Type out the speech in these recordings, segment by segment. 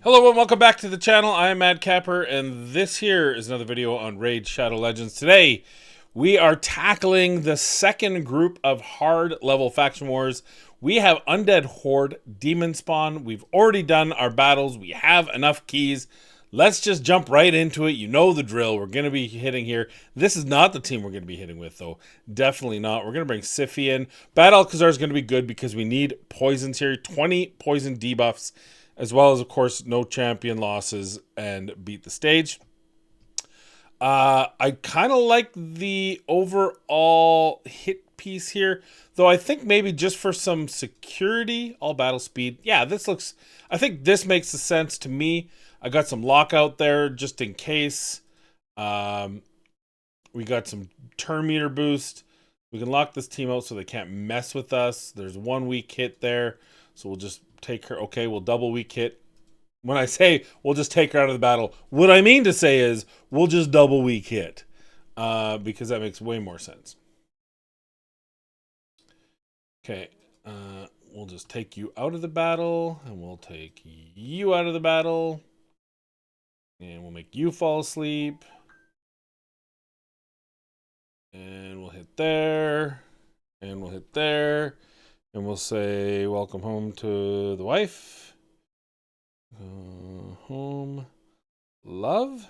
Hello and welcome back to the channel. I am Mad Capper, and this here is another video on Raid Shadow Legends. Today, we are tackling the second group of hard level faction wars. We have Undead Horde, Demonspawn. We've already done our battles. We have enough keys. Let's just jump right into it. You know the drill. We're going to be hitting here. This is not the team we're going to be hitting with, though. Definitely not. We're going to bring Sify in. Bad Alcazar is going to be good because we need poisons here. 20 poison debuffs, as well as, of course, no champion losses and beat the stage. I kind of like the overall hit piece here, though I think maybe just for some security, all battle speed. Yeah, this looks, I think this makes the sense to me. I got some lockout there just in case. We got some turn meter boost. We can lock this team out so they can't mess with us. There's 1 weak hit there, so we'll just take her. Okay, we'll double weak hit. When I say we'll just take her out of the battle, what I mean to say is we'll just double weak hit, because that makes way more sense. Okay, we'll just take you out of the battle, and we'll take you out of the battle, and we'll make you fall asleep, and we'll hit there, and we'll hit there, and we'll say welcome home to the wife. Home, love,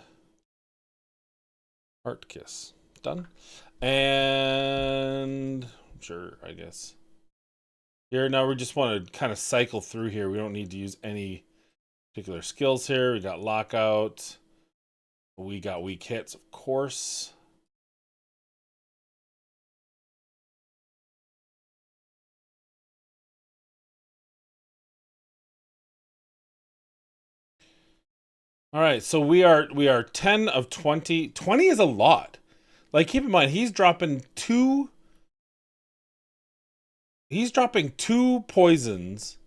heart kiss. Done. And sure, I guess. Here, now we just want to kind of cycle through here. We don't need to use any particular skills here. We got lockout. We got weak hits, of course. All right, so we are 10 of 20. 20 is a lot. Like, keep in mind, he's dropping two poisons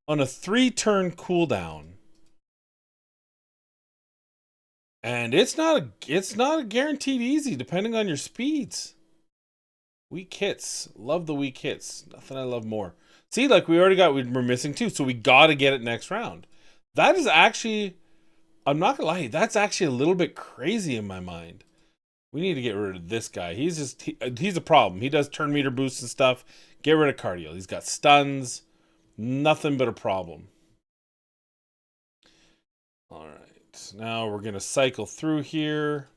on a 3-turn cooldown. And it's not a guaranteed easy depending on your speeds. Weak hits. Love the weak hits. Nothing I love more. See, like we're missing 2, so we gotta get it next round. That is actually, I'm not gonna lie, that's actually a little bit crazy in my mind. We need to get rid of this guy. He's a problem. He does turn meter boosts and stuff. Get rid of Cardio. He's got stuns. Nothing but a problem. All right. Now we're going to cycle through here.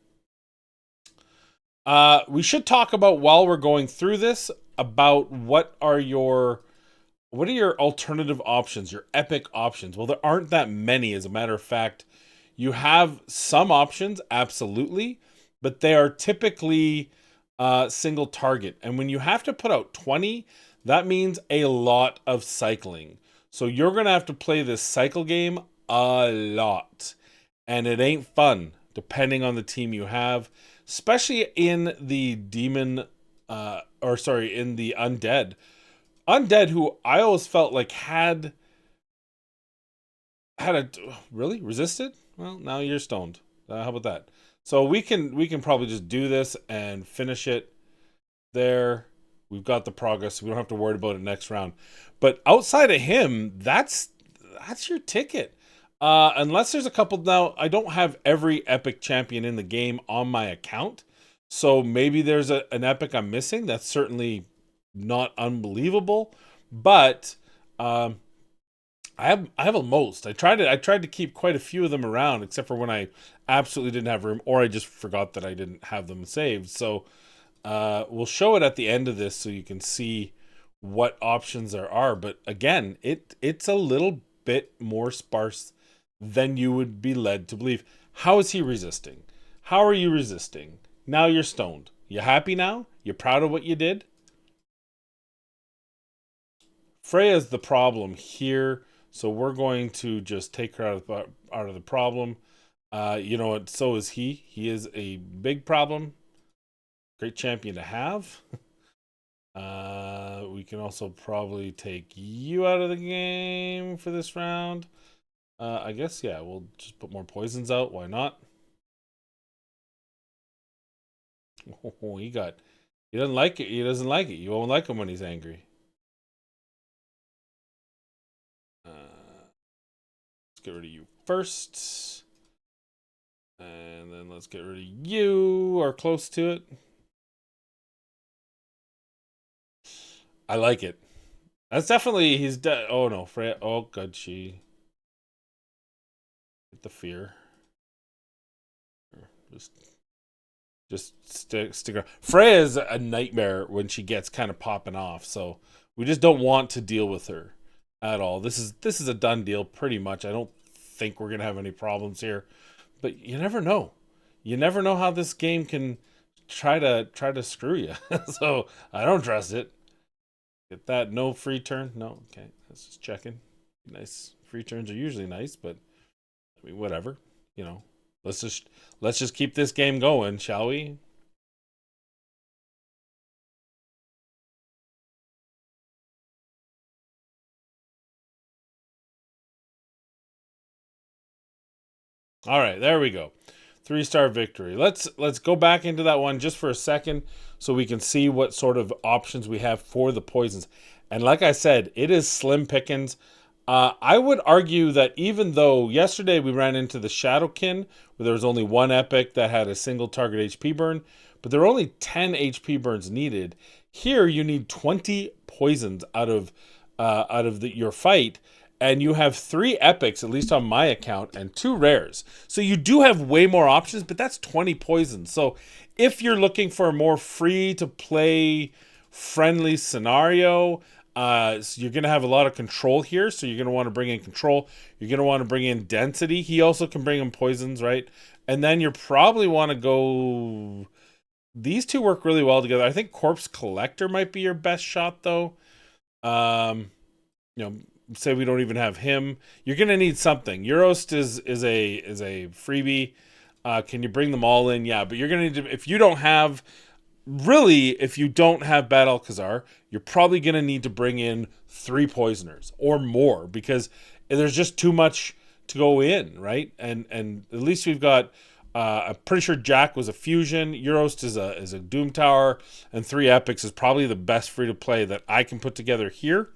We should talk about, while we're going through this, about what are your alternative options, your epic options. Well, there aren't that many, as a matter of fact. You have some options, absolutely, but they are typically single target. And when you have to put out 20, that means a lot of cycling. So you're going to have to play this cycle game a lot. And it ain't fun, depending on the team you have, especially in the demon, in the undead. Undead, who I always felt like had a really resisted. Well, now you're stoned. How about that? So we can probably just do this and finish it there. We've got the progress. So we don't have to worry about it next round. But outside of him, that's your ticket. Unless there's a couple. Now, I don't have every epic champion in the game on my account, so maybe there's an epic I'm missing. That's certainly not unbelievable, but I have a most. I tried to keep quite a few of them around, except for when I absolutely didn't have room, or I just forgot that I didn't have them saved. So we'll show it at the end of this so you can see what options there are. But again, it's a little bit more sparse than you would be led to believe. How is he resisting? How are you resisting? Now you're stoned. You happy now? You proud of what you did? Freya's the problem here, so we're going to just take her out of the problem. You know what? So is he. He is a big problem. Great champion to have. We can also probably take you out of the game for this round. I guess, yeah, we'll just put more poisons out. Why not? Oh, he doesn't like it. He doesn't like it. You won't like him when he's angry. get rid of you first. And then let's get rid of you, or close to it. I like it. That's definitely, he's dead. Oh no, Freya. Oh, good. She. Get the fear. Just stick around. Freya is a nightmare when she gets kind of popping off, so we just don't want to deal with her at all. This is a done deal, pretty much. I don't think we're gonna have any problems here, but you never know. You never know how this game can try to screw you. So I don't trust it. Get that no free turn? No, okay. That's just checking. Nice free turns are usually nice, but I mean whatever. You know, let's just keep this game going, shall we? All right, there we go. 3-star victory. Let's go back into that one just for a second so we can see what sort of options we have for the poisons. And like I said, it is slim pickings. I would argue that even though yesterday we ran into the Shadowkin, where there was only one epic that had a single target HP burn, but there were only 10 HP burns needed. Here you need 20 poisons out of your fight, and you have 3 epics, at least on my account, and 2 rares. So you do have way more options, but that's 20 poisons. So if you're looking for a more free to play friendly scenario, so you're going to have a lot of control here. So you're going to want to bring in control. You're going to want to bring in density. He also can bring in poisons, right? And then you probably want to go... These two work really well together. I think Corpse Collector might be your best shot, though. You know, say we don't even have him. You're going to need something. Eurost is a freebie. Can you bring them all in? Yeah, but you're going to need to... If you don't have... Really, if you don't have Bad Alcazar, you're probably going to need to bring in 3 poisoners or more, because there's just too much to go in, right? And at least we've got, I'm pretty sure Jack was a fusion, Eurost is a Doom Tower, and 3 epics is probably the best free to play that I can put together here.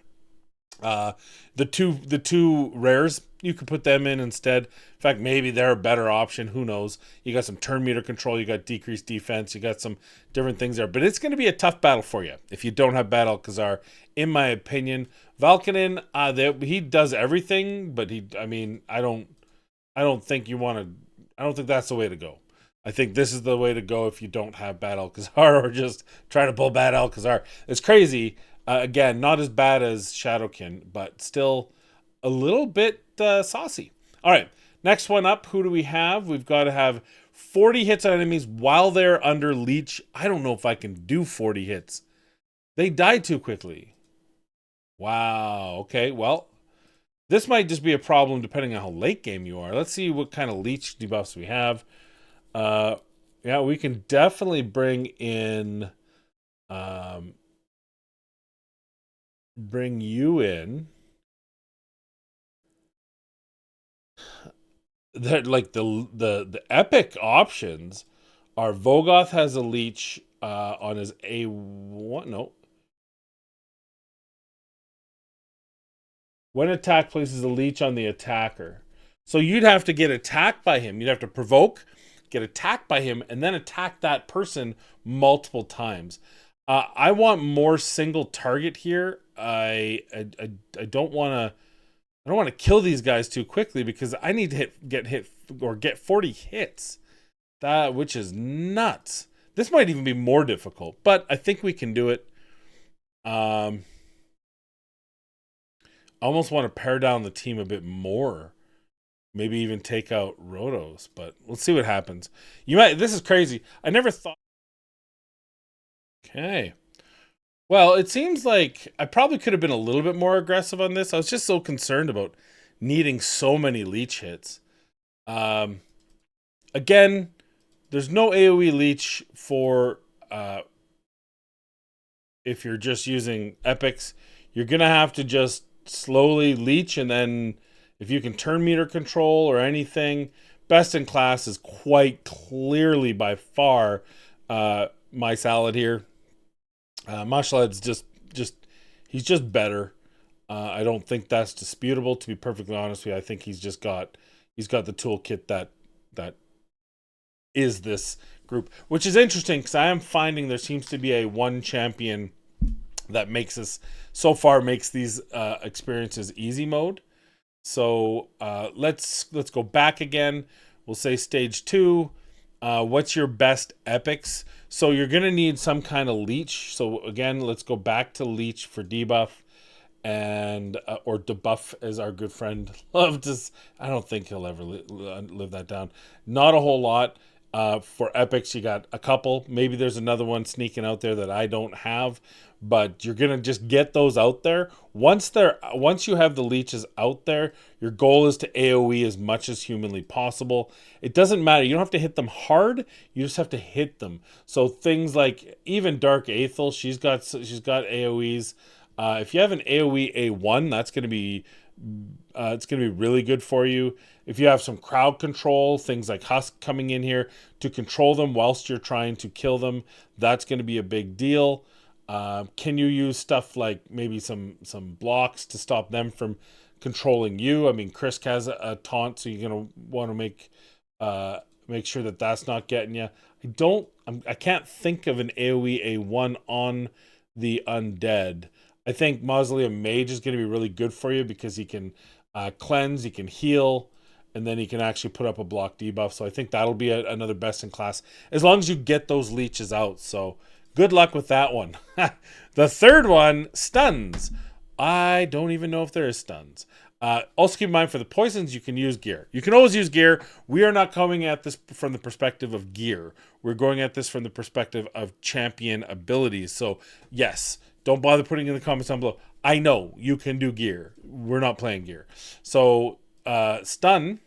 The two rares, you could put them in instead. In fact, maybe they're a better option. Who knows? You got some turn meter control. You got decreased defense. You got some different things there. But it's going to be a tough battle for you if you don't have Bad Alcazar, in my opinion. Valkanen, he does everything, but I don't think you want to. I don't think that's the way to go. I think this is the way to go if you don't have Bad Alcazar, or just try to pull Bad Alcazar. It's crazy. Again, not as bad as Shadowkin, but still a little bit saucy. All right, next one up. Who do we have? We've got to have 40 hits on enemies while they're under leech. I don't know if I can do 40 hits. They die too quickly. Wow. Okay, well, this might just be a problem depending on how late game you are. Let's see what kind of leech debuffs we have. Yeah, we can definitely bring in... bring you in. That, like, the epic options are Vogoth has a leech on his A1. No. When attack places a leech on the attacker. So you'd have to get attacked by him. You'd have to provoke, get attacked by him, and then attack that person multiple times. I want more single target here. I don't want to. I don't want to kill these guys too quickly, because I need to get 40 hits. Which is nuts. This might even be more difficult, but I think we can do it. I almost want to pare down the team a bit more. Maybe even take out Rotos, but let's see what happens. This is crazy. I never thought. Okay. Well, it seems like I probably could have been a little bit more aggressive on this. I was just so concerned about needing so many leech hits. Again, there's no AoE leech for if you're just using epics. You're going to have to just slowly leech, and then if you can turn meter control or anything, best in class is quite clearly by far my salad here. Mashlad's just he's just better. I don't think that's disputable. To be perfectly honest with you, I think he's got the toolkit that is this group, which is interesting because I am finding there seems to be a one champion that makes us so far makes these experiences easy mode. So let's go back again. We'll say stage 2. What's your best epics? So you're gonna need some kind of leech. So again, let's go back to leech for debuff and or debuff, as our good friend loved us. I don't think he'll ever live that down. Not a whole lot. For epics, you got a couple. Maybe there's another one sneaking out there that I don't have, but you're gonna just get those out there. Once you have the leeches out there, your goal is to AoE as much as humanly possible. It doesn't matter. You don't have to hit them hard. You just have to hit them. So things like even Dark Aethel, she's got AoEs. If you have an AoE A1, that's going to be it's going to be really good for you. If you have some crowd control, things like Husk coming in here to control them whilst you're trying to kill them, that's going to be a big deal. Can you use stuff like maybe some blocks to stop them from controlling you? I mean, Chris has a taunt, so you're going to want to make sure that that's not getting you. I can't think of an AoE A1 on the undead. I think Mausoleum Mage is going to be really good for you because he can cleanse, he can heal, and then he can actually put up a block debuff. So I think that'll be another best in class as long as you get those leeches out. So good luck with that one. The third one, stuns. I don't even know if there is stuns. Also keep in mind for the poisons, you can use gear. You can always use gear. We are not coming at this from the perspective of gear. We're going at this from the perspective of champion abilities. So yes, don't bother putting in the comments down below. I know you can do gear. We're not playing gear. So stun.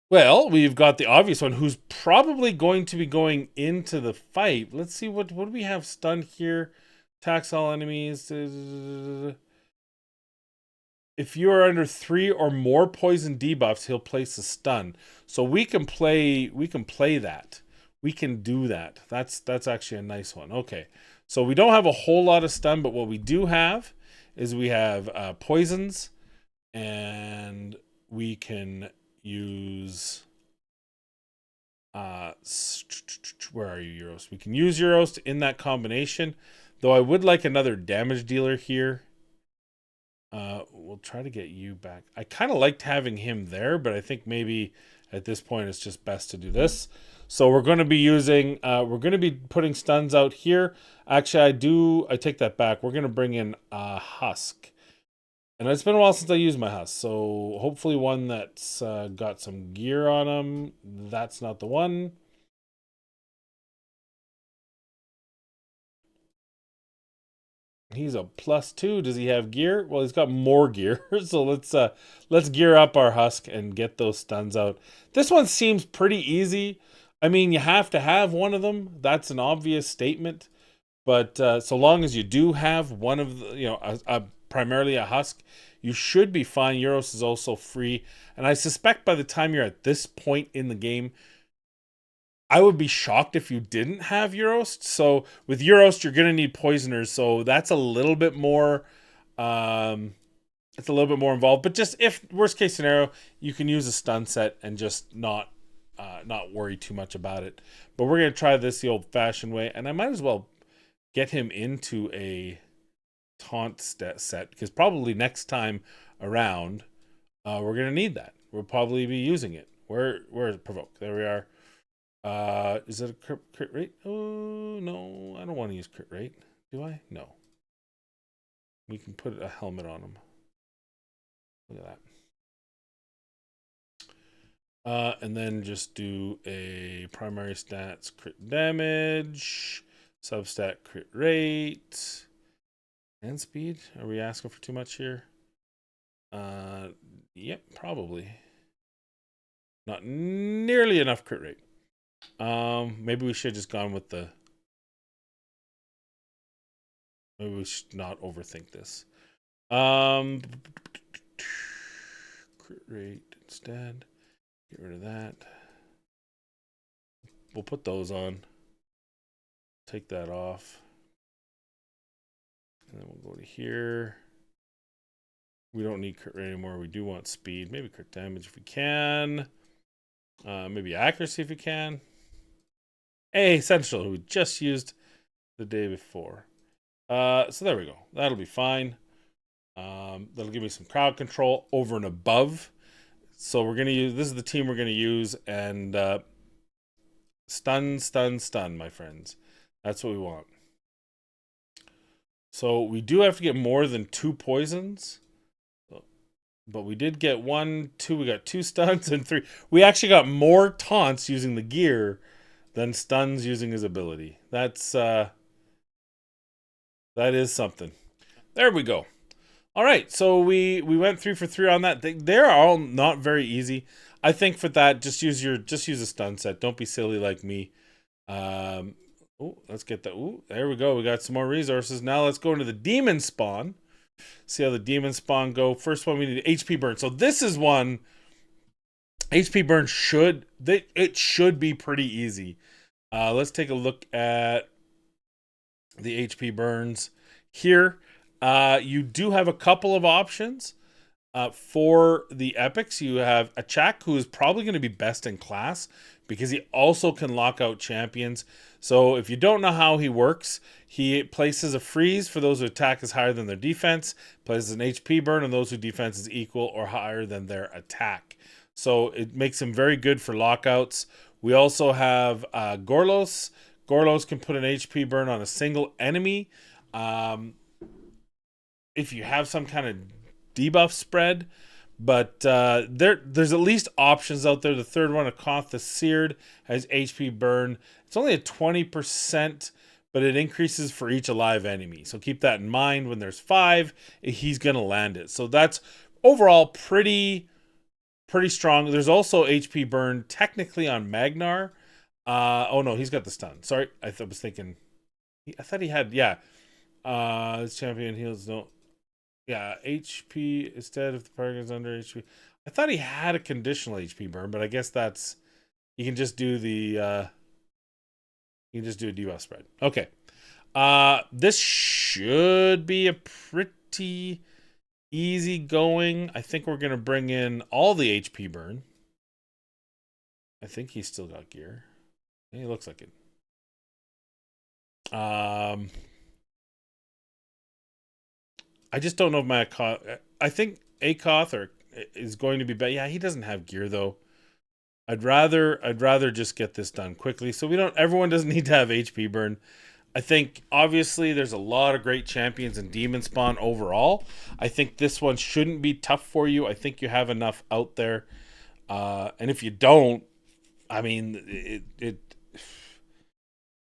Well, we've got the obvious one who's probably going to be going into the fight. Let's see what do we have stun here. Attacks all enemies. If you are under 3 or more poison debuffs, he'll place a stun. So we can play that. We can do that. That's actually a nice one. Okay. So we don't have a whole lot of stun, but what we do have is we have poisons, and we can use where are you, Euros? We can use Euros in that combination, though I would like another damage dealer here. We'll try to get you back. I kind of liked having him there, but I think maybe at this point it's just best to do this. So we're going to be using, we're going to be putting stuns out here. Actually, I take that back. We're going to bring in Husk. And it's been a while since I used my Husk. So hopefully one that's got some gear on him. That's not the one. He's a +2. Does he have gear? Well, he's got more gear. So let's gear up our Husk and get those stuns out. This one seems pretty easy. I mean, you have to have one of them. That's an obvious statement. But so long as you do have one of the, primarily a Husk, you should be fine. Euros is also free. And I suspect by the time you're at this point in the game, I would be shocked if you didn't have Euros. So with Euros, you're gonna need poisoners. So that's a little bit more. It's a little bit more involved. But just if worst case scenario, you can use a stun set and just not worry too much about it. But we're gonna try this the old-fashioned way, and I might as well get him into a taunt set because probably next time around, we're gonna need that. We'll probably be using it. Where's provoke? There we are. Is it a crit rate? Oh, no. I don't want to use crit rate. Do I? No. We can put a helmet on him. Look at that. And then just do a primary stats crit damage, substat crit rate, and speed. Are we asking for too much here? Yep, probably. Not nearly enough crit rate. Maybe we should have just gone with the. Maybe we should not overthink this. Crit rate instead. Get rid of that. We'll put those on. Take that off. And then we'll go to here. We don't need crit rate anymore. We do want speed. Maybe crit damage if we can. Maybe accuracy if we can. Essential, we just used the day before. So there we go. That'll be fine. That'll give me some crowd control over and above. So we're gonna use, this is the team we're gonna use, and stun, stun, stun, my friends. That's what we want. So we do have to get more than 2 poisons. But we did get 1, 2, we got 2 stuns and 3. We actually got more taunts using the gear than stuns using his ability. That is something. There we go. All right, so we went 3 for 3 on that. They're all not very easy. I think for that, just use a stun set. Don't be silly like me. Let's get that. There we go. We got some more resources. Now let's go into the Demonspawn. See how the Demonspawn go. First one, we need HP burn. So this is one. HP burn should be pretty easy. Let's take a look at the HP burns here. You do have a couple of options. For the epics, you have a Chak, who is probably going to be best in class because he also can lock out champions. So if you don't know how he works, he places a freeze for those who attack is higher than their defense, places an HP burn on those whose defense is equal or higher than their attack. So it makes him very good for lockouts. We also have Gorlos. Gorlos can put an HP burn on a single enemy. If you have some kind of debuff spread, but there's at least options out there. The third one, Akoth the Seared, has HP burn. It's only a 20%, but it increases for each alive enemy. So keep that in mind. When there's 5, he's gonna land it. So that's overall pretty strong. There's also HP burn technically on Magnar. Oh no, he's got the stun. Sorry, I was thinking. I thought he had, yeah. This champion heals no. Yeah, HP instead if the target is under HP. I thought he had a conditional HP burn, but I guess that's, you can just do the you can just do a debuff spread. Okay. This should be a pretty easy going. I think we're gonna bring in all the HP burn. I think he's still got gear. He looks like it. I just don't know if my Akoth, I think Akoth is going to be better. Yeah, he doesn't have gear though. I'd rather just get this done quickly so everyone doesn't need to have HP burn. I think obviously there's a lot of great champions in Demonspawn overall. I think this one shouldn't be tough for you. I think you have enough out there. And if you don't, I mean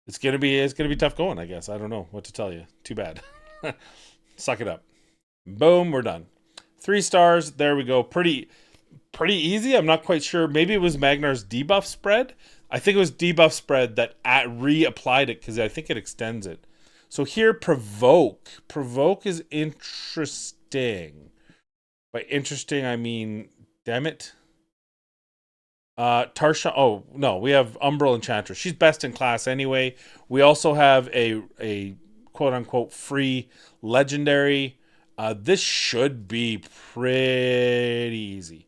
it's gonna be tough going, I guess. I don't know what to tell you. Too bad. Suck it up. Boom, we're done. 3 stars. There we go. Pretty easy. I'm not quite sure. Maybe it was Magnar's debuff spread. I think it was debuff spread that reapplied it because I think it extends it. So here, provoke. Provoke is interesting. By interesting, I mean, damn it. Tarsha. Oh no, we have Umbral Enchantress. She's best in class anyway. We also have a quote unquote free legendary. This should be pretty easy.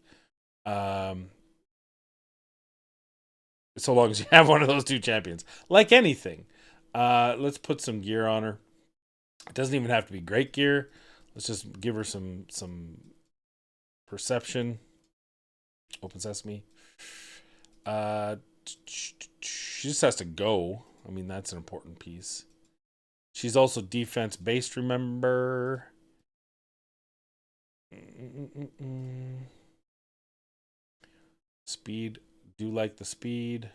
So long as you have one of those 2 champions. Like anything. Let's put some gear on her. It doesn't even have to be great gear. Let's just give her some perception. Open sesame. She just has to go. I mean, that's an important piece. She's also defense based, remember. Speed. Do like the speed.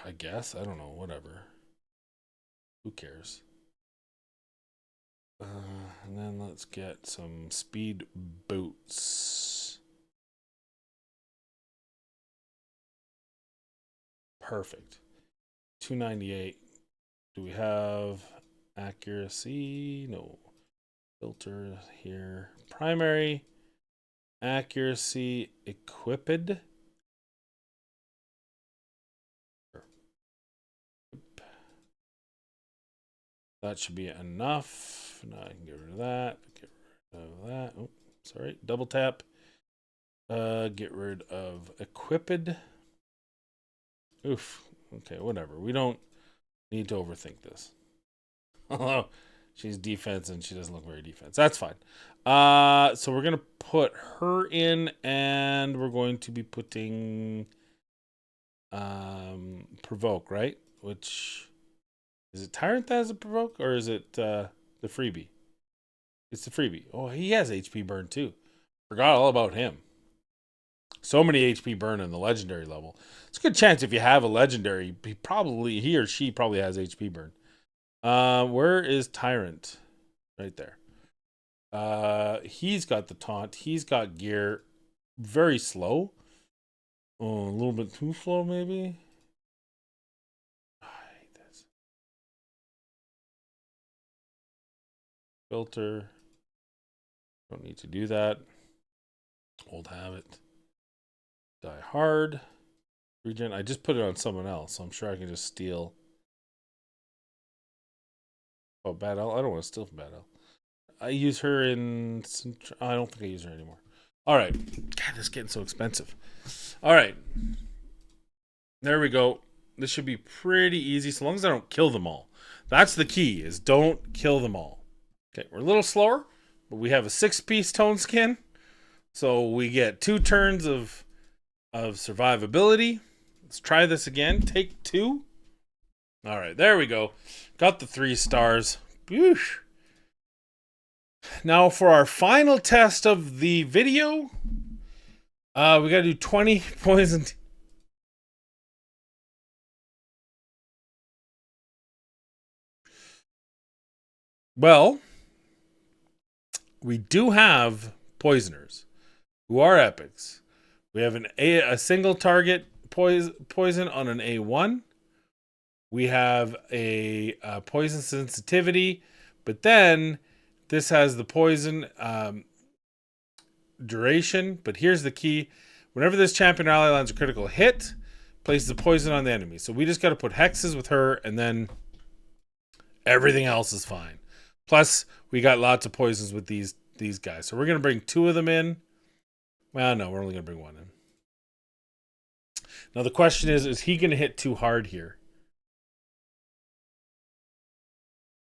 I guess. I don't know. Whatever. Who cares? And then let's get some speed boots. Perfect. 298. Do we have accuracy? No. Filter here. Primary, accuracy, equipped. That should be enough. Now I can get rid of that. Get rid of that. Oh, sorry. Double tap. Get rid of equipped. Oof. Okay, whatever. We don't need to overthink this. Although she's defense and she doesn't look very defense. That's fine. So we're gonna put her in, and we're going to be putting provoke, right? Which is it Tyrant that has a provoke, or is it the freebie? It's the freebie. Oh, he has HP burn too. Forgot all about him. So many HP burn in the legendary level. It's a good chance if you have a legendary, he or she probably has HP burn. Where is Tyrant? Right there. He's got the taunt. He's got gear. Very slow. Oh, a little bit too slow, maybe. I hate this. Filter. Don't need to do that. Old habit. Die hard. Regen. I just put it on someone else, so I'm sure I can just steal. Oh, Bad L. I don't want to steal from Bad L. I use her in. I don't think I use her anymore. All right. God, this is getting so expensive. All right. There we go. This should be pretty easy, so long as I don't kill them all. That's the key, is don't kill them all. Okay, we're a little slower, but we have a 6-piece tone skin. So we get 2 turns of survivability. Let's try this again. Take 2. All right, there we go. Got the 3 stars. Whoosh. Now for our final test of the video, we got to do 20 poison. Well, we do have poisoners who are epics. We have a single target poison on an A1. We have a poison sensitivity, but then this has the poison duration. But here's the key. Whenever this champion ally lands a critical hit, places the poison on the enemy. So we just got to put hexes with her, and then everything else is fine. Plus, we got lots of poisons with these guys. So we're going to bring 2 of them in. Well, no, we're only going to bring 1 in. Now the question is he going to hit too hard here?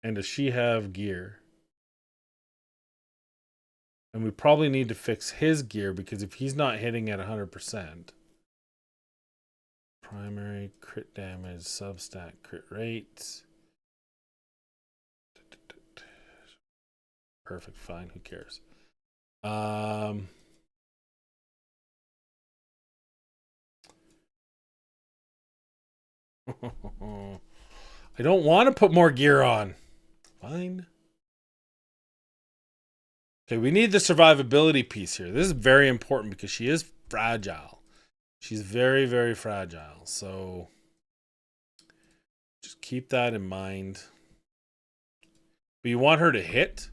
And does she have gear? And we probably need to fix his gear, because if he's not hitting at 100%, primary crit damage, substat crit rate. Perfect, fine, who cares? I don't want to put more gear on. Fine. Okay, we need the survivability piece here. This is very important because she is fragile. She's very, very fragile. So just keep that in mind. But you want her to hit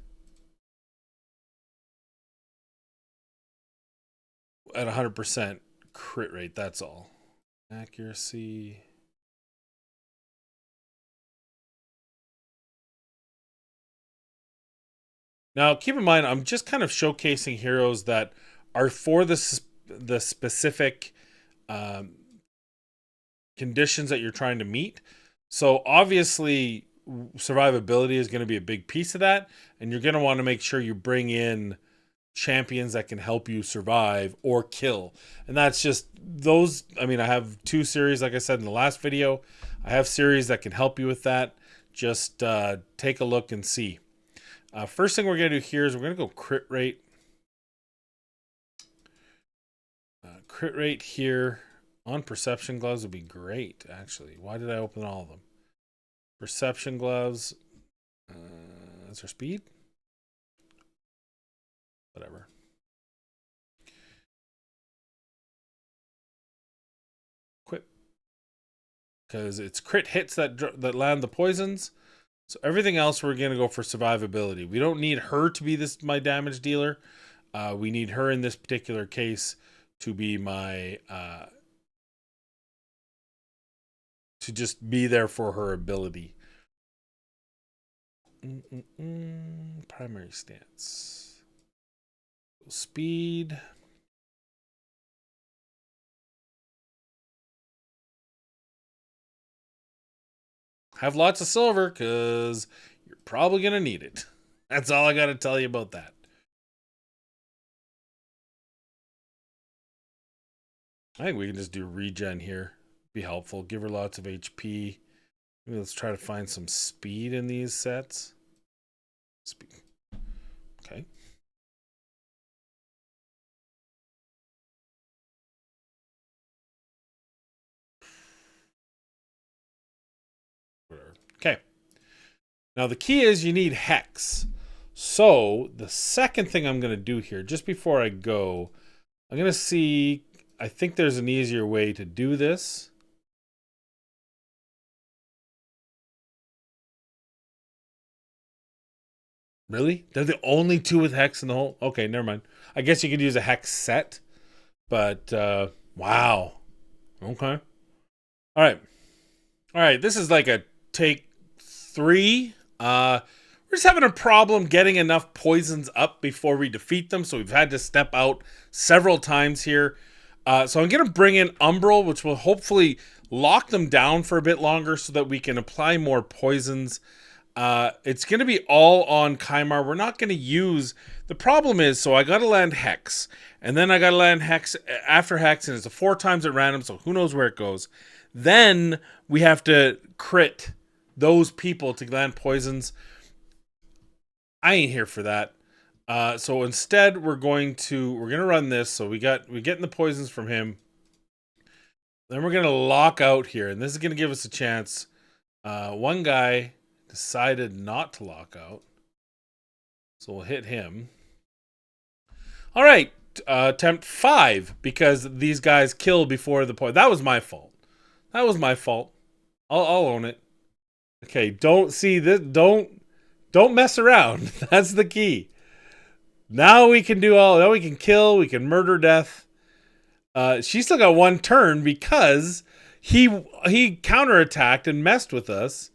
at 100% crit rate. That's all. Accuracy. Now, keep in mind, I'm just kind of showcasing heroes that are for the specific conditions that you're trying to meet. So obviously, survivability is going to be a big piece of that, and you're going to want to make sure you bring in champions that can help you survive or kill. And that's just those. I mean, I have 2 series, like I said in the last video. I have series that can help you with that. Just take a look and see. First thing we're going to do here is we're going to go crit rate. Crit rate here on perception gloves would be great, actually. Why did I open all of them? Perception gloves. Is there speed? Whatever. Quit. Because it's crit hits that land the poisons. So everything else we're going to go for survivability. We don't need her to be my damage dealer. We need her in this particular case to be my to just be there for her ability. Primary stance. Speed. Have lots of silver because you're probably going to need it. That's all I got to tell you about that. I think we can just do regen here. Be helpful. Give her lots of HP. Maybe let's try to find some speed in these sets. Speed. Okay. Okay. Now the key is you need hex. So the second thing I'm going to do here, just before I go, I'm going to see, I think there's an easier way to do this. Really? They're the only two with hex in the whole? Okay, never mind. I guess you could use a hex set, but wow. Okay. All right. All right, this is like a take 3. We're just having a problem getting enough poisons up before we defeat them, so we've had to step out several times here. So I'm going to bring in Umbral, which will hopefully lock them down for a bit longer so that we can apply more poisons. It's going to be all on Kymar. We're not going to use... The problem is, so I got to land Hex, and then I got to land Hex after Hex, and it's a 4 times at random, so who knows where it goes. Then we have to crit those people to land poisons. I ain't here for that. So instead, we're gonna run this. So we're getting the poisons from him. Then we're gonna lock out here, and this is gonna give us a chance. One guy decided not to lock out, so we'll hit him. All right, attempt 5 because these guys killed before the point. That was my fault. That was my fault. I'll own it. Okay, don't see this. Don't mess around. That's the key. Now we can do all. Now we can kill. We can murder death. She still got 1 turn because he counterattacked and messed with us.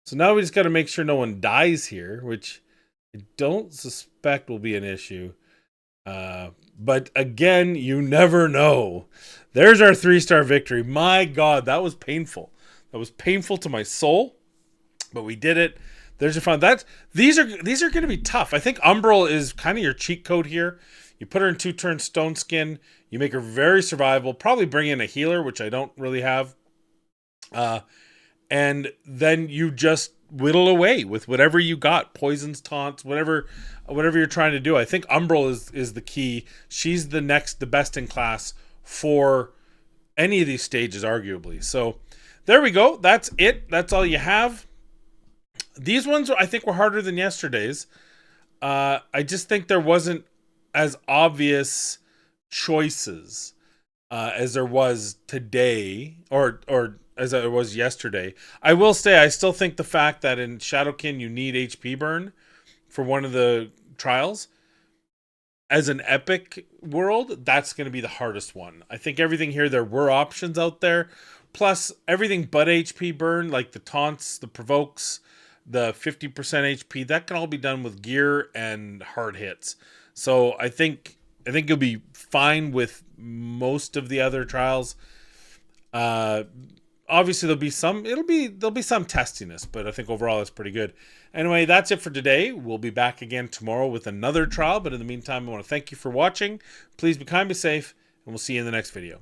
So now we just got to make sure no one dies here, which I don't suspect will be an issue. But again, you never know. There's our 3-star victory. My God, that was painful. That was painful to my soul, but we did it. There's your fun. These are going to be tough. I think Umbral is kind of your cheat code here. You put her in 2-turn Stone Skin. You make her very survivable. Probably bring in a healer, which I don't really have. And then you just whittle away with whatever you got. Poisons, taunts, whatever you're trying to do. I think Umbral is the key. She's the best in class for any of these stages, arguably. So there we go. That's it. That's all you have. These ones, I think, were harder than yesterday's. I just think there wasn't as obvious choices as there was today, or as there was yesterday. I will say, I still think the fact that in Shadowkin you need HP burn for one of the trials, as an epic world, that's going to be the hardest one. I think everything here, there were options out there. Plus, everything but HP burn, like the taunts, the provokes, the 50% HP, that can all be done with gear and hard hits. So I think you'll be fine with most of the other trials. Obviously there'll be some testiness, but I think overall it's pretty good. Anyway, that's it for today. We'll be back again tomorrow with another trial, but in the meantime, I want to thank you for watching. Please be kind, be safe, and we'll see you in the next video.